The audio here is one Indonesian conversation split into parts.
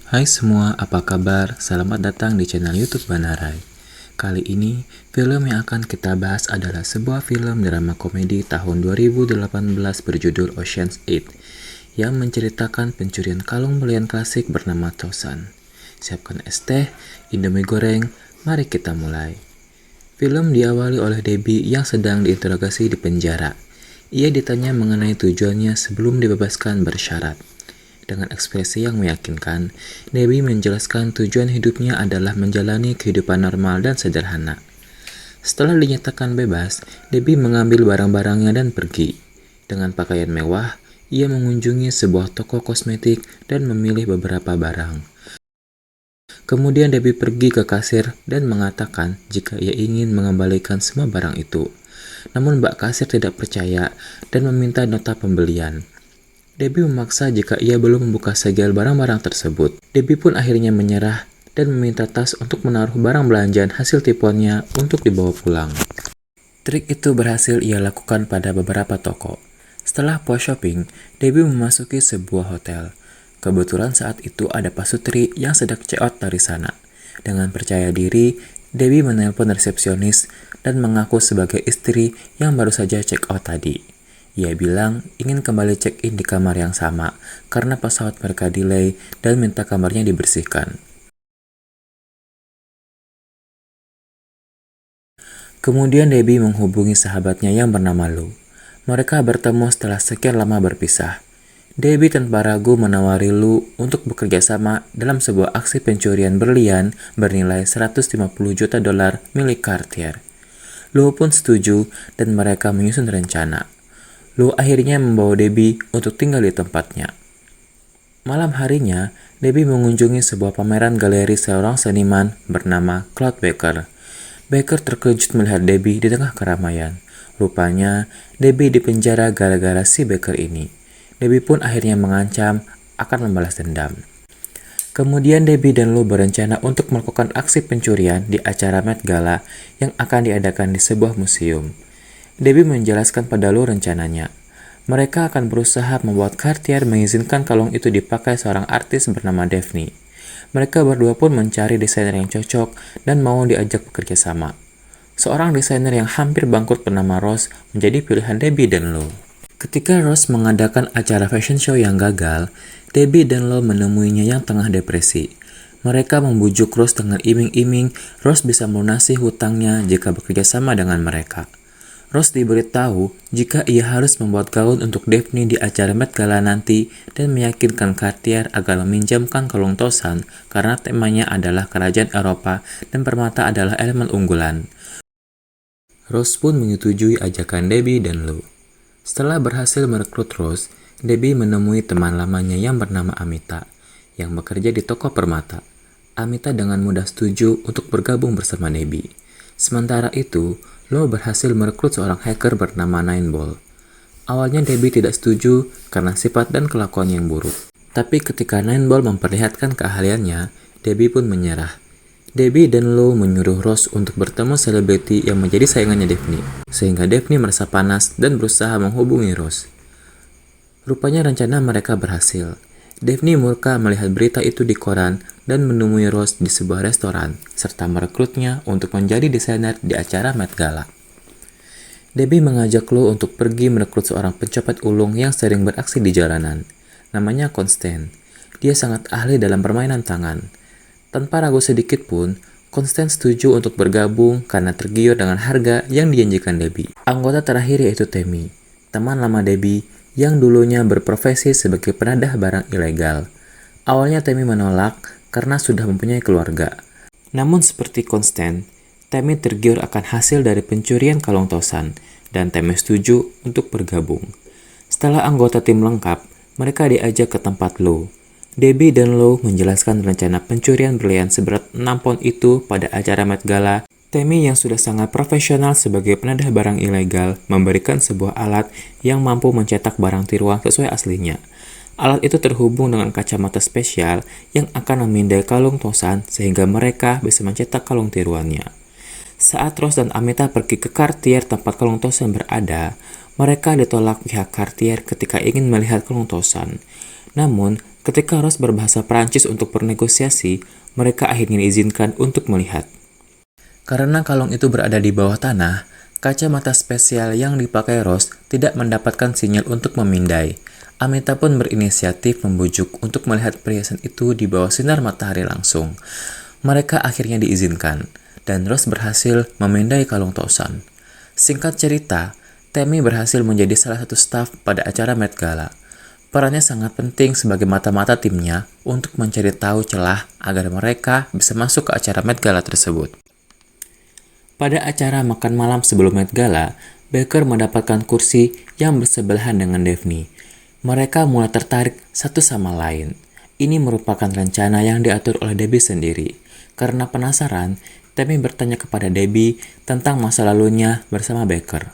Hai semua, apa kabar? Selamat datang di channel YouTube Banarai. Kali ini, film yang akan kita bahas adalah sebuah film drama komedi tahun 2018 berjudul Ocean's 8 yang menceritakan pencurian kalung berlian klasik bernama Thousand. Siapkan es teh, indomie goreng, mari kita mulai. Film diawali oleh Debbie yang sedang diinterogasi di penjara. Ia ditanya mengenai tujuannya sebelum dibebaskan bersyarat. Dengan ekspresi yang meyakinkan, Debbie menjelaskan tujuan hidupnya adalah menjalani kehidupan normal dan sederhana. Setelah dinyatakan bebas, Debbie mengambil barang-barangnya dan pergi. Dengan pakaian mewah, ia mengunjungi sebuah toko kosmetik dan memilih beberapa barang. Kemudian Debbie pergi ke kasir dan mengatakan jika ia ingin mengembalikan semua barang itu. Namun Mbak Kasir tidak percaya dan meminta nota pembelian. Debbie memaksa jika ia belum membuka segel barang-barang tersebut. Debbie pun akhirnya menyerah dan meminta tas untuk menaruh barang belanjaan hasil tipuannya untuk dibawa pulang. Trik itu berhasil ia lakukan pada beberapa toko. Setelah puas shopping, Debbie memasuki sebuah hotel. Kebetulan saat itu ada pasutri yang sedang check out dari sana. Dengan percaya diri, Debbie menelpon resepsionis dan mengaku sebagai istri yang baru saja check out tadi. Ia bilang ingin kembali check-in di kamar yang sama karena pesawat mereka delay dan minta kamarnya dibersihkan. Kemudian Debbie menghubungi sahabatnya yang bernama Lou. Mereka bertemu setelah sekian lama berpisah. Debbie tanpa ragu menawari Lou untuk bekerja sama dalam sebuah aksi pencurian berlian bernilai 150 juta dolar milik Cartier. Lou pun setuju dan mereka menyusun rencana. Lou akhirnya membawa Debbie untuk tinggal di tempatnya. Malam harinya, Debbie mengunjungi sebuah pameran galeri seorang seniman bernama Claude Baker. Baker terkejut melihat Debbie di tengah keramaian. Rupanya, Debbie dipenjara gara-gara si Baker ini. Debbie pun akhirnya mengancam akan membalas dendam. Kemudian Debbie dan Lou berencana untuk melakukan aksi pencurian di acara Met Gala yang akan diadakan di sebuah museum. Debbie menjelaskan pada Lou rencananya. Mereka akan berusaha membuat Cartier mengizinkan kalung itu dipakai seorang artis bernama Daphne. Mereka berdua pun mencari desainer yang cocok dan mau diajak bekerja sama. Seorang desainer yang hampir bangkrut bernama Ross menjadi pilihan Debbie dan Lou. Ketika Ross mengadakan acara fashion show yang gagal, Debbie dan Lou menemuinya yang tengah depresi. Mereka membujuk Ross dengan iming-iming Ross bisa melunasi hutangnya jika bekerja sama dengan mereka. Ross diberitahu jika ia harus membuat gaun untuk Daphne di acara Met Gala nanti dan meyakinkan Cartier agar meminjamkan kalung Thousand karena temanya adalah kerajaan Eropa dan permata adalah elemen unggulan. Ross pun menyetujui ajakan Debbie dan Lou. Setelah berhasil merekrut Ross, Debbie menemui teman lamanya yang bernama Amita yang bekerja di toko permata. Amita dengan mudah setuju untuk bergabung bersama Debbie. Sementara itu, Lou berhasil merekrut seorang hacker bernama Nineball. Awalnya Debbie tidak setuju karena sifat dan kelakuan yang buruk. Tapi ketika Nineball memperlihatkan keahliannya, Debbie pun menyerah. Debbie dan Lou menyuruh Ross untuk bertemu selebriti yang menjadi saingannya Daphne, sehingga Daphne merasa panas dan berusaha menghubungi Ross. Rupanya rencana mereka berhasil. Daphne murka melihat berita itu di koran dan menemui Ross di sebuah restoran, serta merekrutnya untuk menjadi desainer di acara Met Gala. Debbie mengajak Lou untuk pergi merekrut seorang pencopet ulung yang sering beraksi di jalanan. Namanya Constance. Dia sangat ahli dalam permainan tangan. Tanpa ragu sedikit pun, Constance setuju untuk bergabung karena tergiur dengan harga yang dijanjikan Debbie. Anggota terakhir yaitu Tammy, teman lama Debbie yang dulunya berprofesi sebagai penadah barang ilegal. Awalnya Tammy menolak karena sudah mempunyai keluarga. Namun seperti Constance, Tammy tergiur akan hasil dari pencurian kalung Thousand dan Tammy setuju untuk bergabung. Setelah anggota tim lengkap, mereka diajak ke tempat Lou. Debbie dan Lou menjelaskan rencana pencurian berlian seberat 6 pound itu pada acara Met Gala. Tammy yang sudah sangat profesional sebagai penadah barang ilegal memberikan sebuah alat yang mampu mencetak barang tiruan sesuai aslinya. Alat itu terhubung dengan kacamata spesial yang akan memindai kalung Thousand sehingga mereka bisa mencetak kalung tiruannya. Saat Ross dan Amita pergi ke Cartier tempat kalung Thousand berada, mereka ditolak pihak Cartier ketika ingin melihat kalung Thousand. Namun, Ketika Rose berbahasa Prancis untuk bernegosiasi, mereka akhirnya diizinkan untuk melihat. Karena kalung itu berada di bawah tanah, kacamata spesial yang dipakai Rose tidak mendapatkan sinyal untuk memindai. Amita pun berinisiatif membujuk untuk melihat perhiasan itu di bawah sinar matahari langsung. Mereka akhirnya diizinkan, dan Rose berhasil memindai kalung Tosan. Singkat cerita, Tammy berhasil menjadi salah satu staf pada acara Met Gala. Perannya sangat penting sebagai mata-mata timnya untuk mencari tahu celah agar mereka bisa masuk ke acara Met Gala tersebut. Pada acara makan malam sebelum Met Gala, Baker mendapatkan kursi yang bersebelahan dengan Daphne. Mereka mulai tertarik satu sama lain. Ini merupakan rencana yang diatur oleh Debbie sendiri. Karena penasaran, Tammy bertanya kepada Debbie tentang masa lalunya bersama Baker.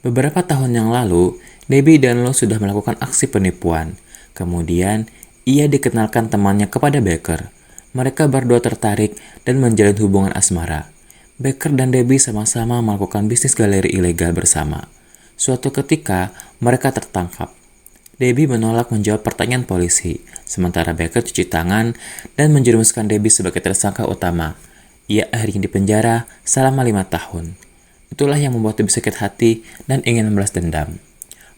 Beberapa tahun yang lalu, Debbie dan Lou sudah melakukan aksi penipuan. Kemudian, ia dikenalkan temannya kepada Baker. Mereka berdua tertarik dan menjalin hubungan asmara. Baker dan Debbie sama-sama melakukan bisnis galeri ilegal bersama. Suatu ketika, mereka tertangkap. Debbie menolak menjawab pertanyaan polisi, sementara Baker cuci tangan dan menjerumuskan Debbie sebagai tersangka utama. Ia akhirnya dipenjara selama 5 tahun. Itulah yang membuat Debbie sakit hati dan ingin membalas dendam.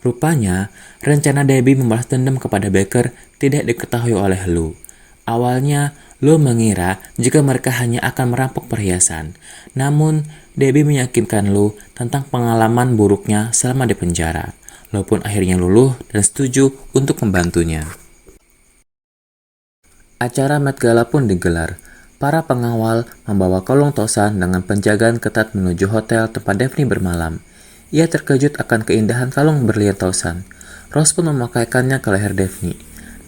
Rupanya, rencana Debbie membalas dendam kepada Baker tidak diketahui oleh Lou. Awalnya, Lou mengira jika mereka hanya akan merampok perhiasan. Namun, Debbie meyakinkan Lou tentang pengalaman buruknya selama di penjara. Lou pun akhirnya luluh dan setuju untuk membantunya. Acara Met Gala pun digelar. Para pengawal membawa kalung Tosan dengan penjagaan ketat menuju hotel tempat Daphne bermalam. Ia terkejut akan keindahan kalung berlian Tosan. Rose pun memakaikannya ke leher Daphne.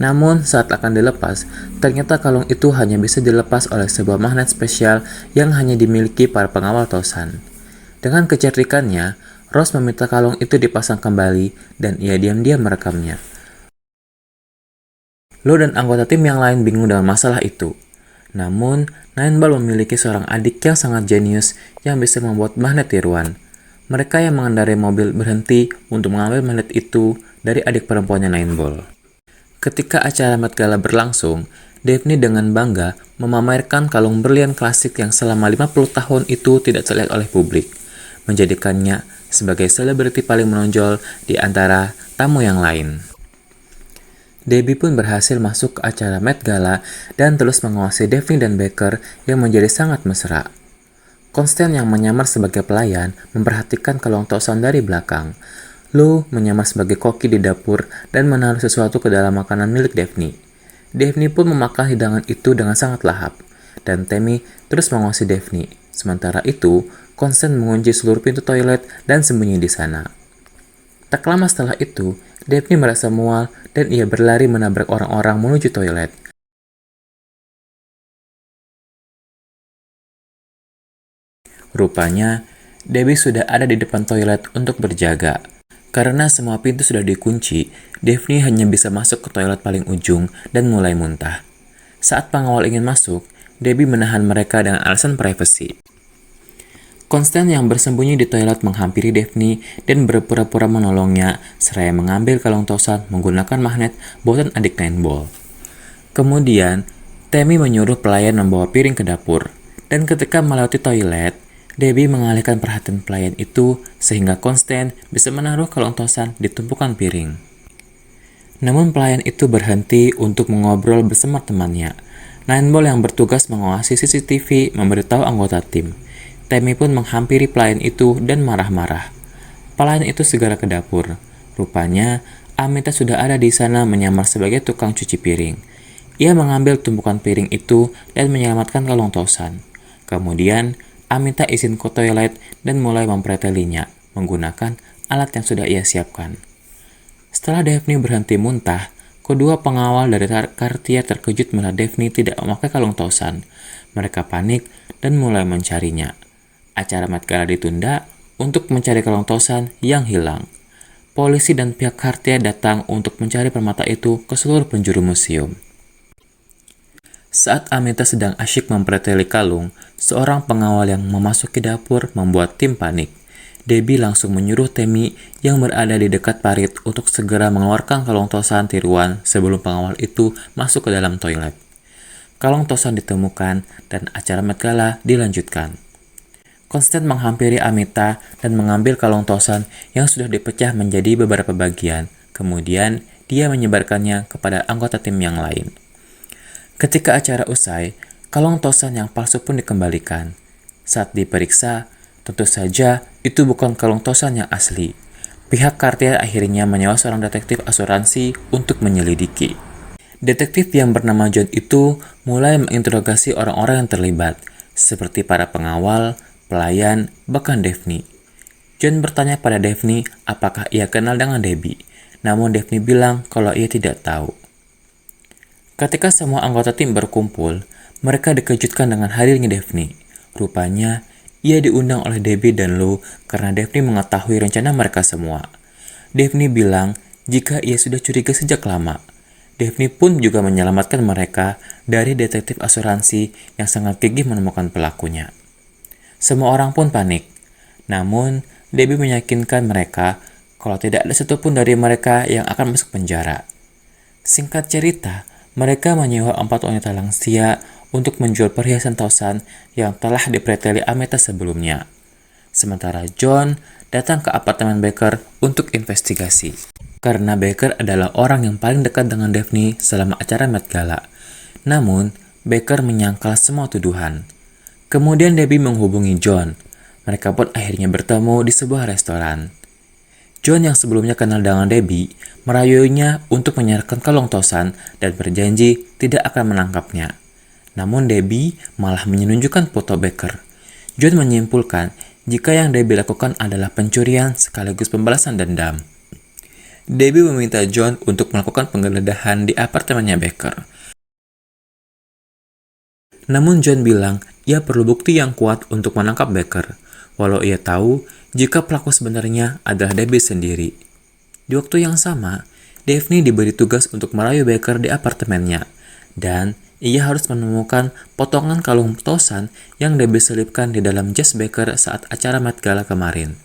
Namun, saat akan dilepas, ternyata kalung itu hanya bisa dilepas oleh sebuah magnet spesial yang hanya dimiliki para pengawal Tosan. Dengan kecerdikannya, Rose meminta kalung itu dipasang kembali dan ia diam-diam merekamnya. Lou dan anggota tim yang lain bingung dengan masalah itu. Namun, Nineball memiliki seorang adik yang sangat jenius yang bisa membuat magnet tiruan. Mereka yang mengendarai mobil berhenti untuk mengambil magnet itu dari adik perempuannya Nineball. Ketika acara Met Gala berlangsung, Daphne dengan bangga memamerkan kalung berlian klasik yang selama 50 tahun itu tidak terlihat oleh publik, menjadikannya sebagai selebriti paling menonjol di antara tamu yang lain. Debbie pun berhasil masuk ke acara Met Gala dan terus menguasai Daphne dan Baker yang menjadi sangat mesra. Constance yang menyamar sebagai pelayan memperhatikan kalung Tosan dari belakang. Lou menyamar sebagai koki di dapur dan menaruh sesuatu ke dalam makanan milik Daphne. Daphne pun memakan hidangan itu dengan sangat lahap, dan Tammy terus menguasai Daphne. Sementara itu, Constance mengunci seluruh pintu toilet dan sembunyi di sana. Tak lama setelah itu, Daphne merasa mual dan ia berlari menabrak orang-orang menuju toilet. Rupanya, Debbie sudah ada di depan toilet untuk berjaga. Karena semua pintu sudah dikunci, Daphne hanya bisa masuk ke toilet paling ujung dan mulai muntah. Saat pengawal ingin masuk, Debbie menahan mereka dengan alasan privasi. Constance yang bersembunyi di toilet menghampiri Daphne dan berpura-pura menolongnya seraya mengambil kalung Tosan menggunakan magnet buatan adik Nineball. Kemudian, Tammy menyuruh pelayan membawa piring ke dapur, dan ketika melewati toilet, Debbie mengalihkan perhatian pelayan itu sehingga Constance bisa menaruh kalung Tosan di tumpukan piring. Namun pelayan itu berhenti untuk mengobrol bersama temannya. Nineball yang bertugas mengawasi CCTV memberitahu anggota tim. Tammy pun menghampiri pelayan itu dan marah-marah. Pelayan itu segera ke dapur. Rupanya, Amita sudah ada di sana menyamar sebagai tukang cuci piring. Ia mengambil tumpukan piring itu dan menyelamatkan kalung Tosan. Kemudian, Amita izin ke toilet dan mulai mempretelinya menggunakan alat yang sudah ia siapkan. Setelah Daphne berhenti muntah, kedua pengawal dari Cartier terkejut melihat Daphne tidak memakai kalung Tosan. Mereka panik dan mulai mencarinya. Acara Met Gala ditunda untuk mencari kalung Tosan yang hilang. Polisi dan pihak Cartier datang untuk mencari permata itu ke seluruh penjuru museum. Saat Amita sedang asyik mempreteli kalung, seorang pengawal yang memasuki dapur membuat tim panik. Debbie langsung menyuruh Tammy yang berada di dekat parit untuk segera mengeluarkan kalung tosan tiruan sebelum pengawal itu masuk ke dalam toilet. Kalung tosan ditemukan dan acara Met Gala dilanjutkan. Constant menghampiri Amita dan mengambil kalung tosan yang sudah dipecah menjadi beberapa bagian. Kemudian, dia menyebarkannya kepada anggota tim yang lain. Ketika acara usai, kalung tosan yang palsu pun dikembalikan. Saat diperiksa, tentu saja itu bukan kalung tosan yang asli. Pihak Cartier akhirnya menyewa seorang detektif asuransi untuk menyelidiki. Detektif yang bernama John itu mulai menginterogasi orang-orang yang terlibat, seperti para pengawal, pelayan, bahkan Daphne. John bertanya pada Daphne apakah ia kenal dengan Debbie, namun Daphne bilang kalau ia tidak tahu. Ketika semua anggota tim berkumpul, mereka dikejutkan dengan hadirnya Daphne. Rupanya, ia diundang oleh Debbie dan Lou karena Daphne mengetahui rencana mereka semua. Daphne bilang jika ia sudah curiga sejak lama. Daphne pun juga menyelamatkan mereka dari detektif asuransi yang sangat gigih menemukan pelakunya. Semua orang pun panik. Namun, Debbie meyakinkan mereka kalau tidak ada satupun dari mereka yang akan masuk penjara. Singkat cerita, mereka menyewa 4 wanita lansia untuk menjual perhiasan tosan yang telah dipreteli Amita sebelumnya. Sementara John datang ke apartemen Baker untuk investigasi. Karena Baker adalah orang yang paling dekat dengan Daphne selama acara Met Gala. Namun, Baker menyangkal semua tuduhan. Kemudian Debbie menghubungi John. Mereka pun akhirnya bertemu di sebuah restoran. John yang sebelumnya kenal dengan Debbie, merayunya untuk menyerahkan kalung tosan dan berjanji tidak akan menangkapnya. Namun Debbie malah menunjukkan foto Baker. John menyimpulkan jika yang Debbie lakukan adalah pencurian sekaligus pembalasan dendam. Debbie meminta John untuk melakukan penggeledahan di apartemennya Baker. Namun John bilang ia perlu bukti yang kuat untuk menangkap Baker, walau ia tahu jika pelaku sebenarnya adalah Debbie sendiri. Di waktu yang sama, Daphne diberi tugas untuk merayu Baker di apartemennya, dan ia harus menemukan potongan kalung tosan yang Debbie selipkan di dalam jas Baker saat acara Met Gala kemarin.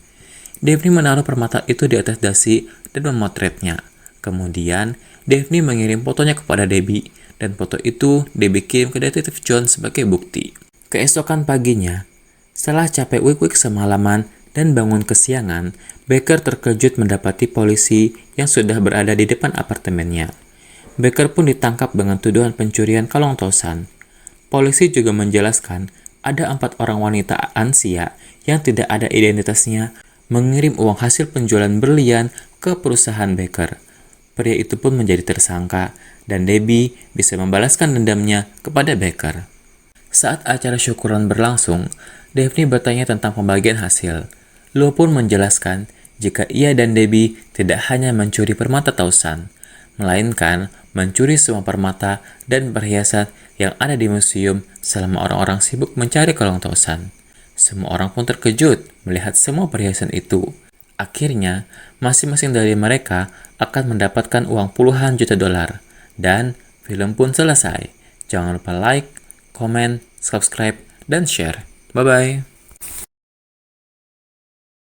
Daphne menaruh permata itu di atas dasi dan memotretnya. Kemudian, Daphne mengirim fotonya kepada Debbie, dan foto itu Debbie kirim ke detektif John sebagai bukti. Keesokan paginya, setelah capek wik-wik semalaman dan bangun kesiangan, Baker terkejut mendapati polisi yang sudah berada di depan apartemennya. Baker pun ditangkap dengan tuduhan pencurian kalung tosan. Polisi juga menjelaskan ada 4 orang wanita lansia yang tidak ada identitasnya mengirim uang hasil penjualan berlian ke perusahaan Baker. Pria itu pun menjadi tersangka dan Debbie bisa membalaskan dendamnya kepada Baker. Saat acara syukuran berlangsung, Daphne bertanya tentang pembagian hasil. Lou pun menjelaskan jika ia dan Debbie tidak hanya mencuri permata tosan, melainkan mencuri semua permata dan perhiasan yang ada di museum selama orang-orang sibuk mencari kalung tosan. Semua orang pun terkejut melihat semua perhiasan itu. Akhirnya, masing-masing dari mereka akan mendapatkan uang puluhan juta dolar. Dan film pun selesai. Jangan lupa like, komen, subscribe, dan share. Bye-bye.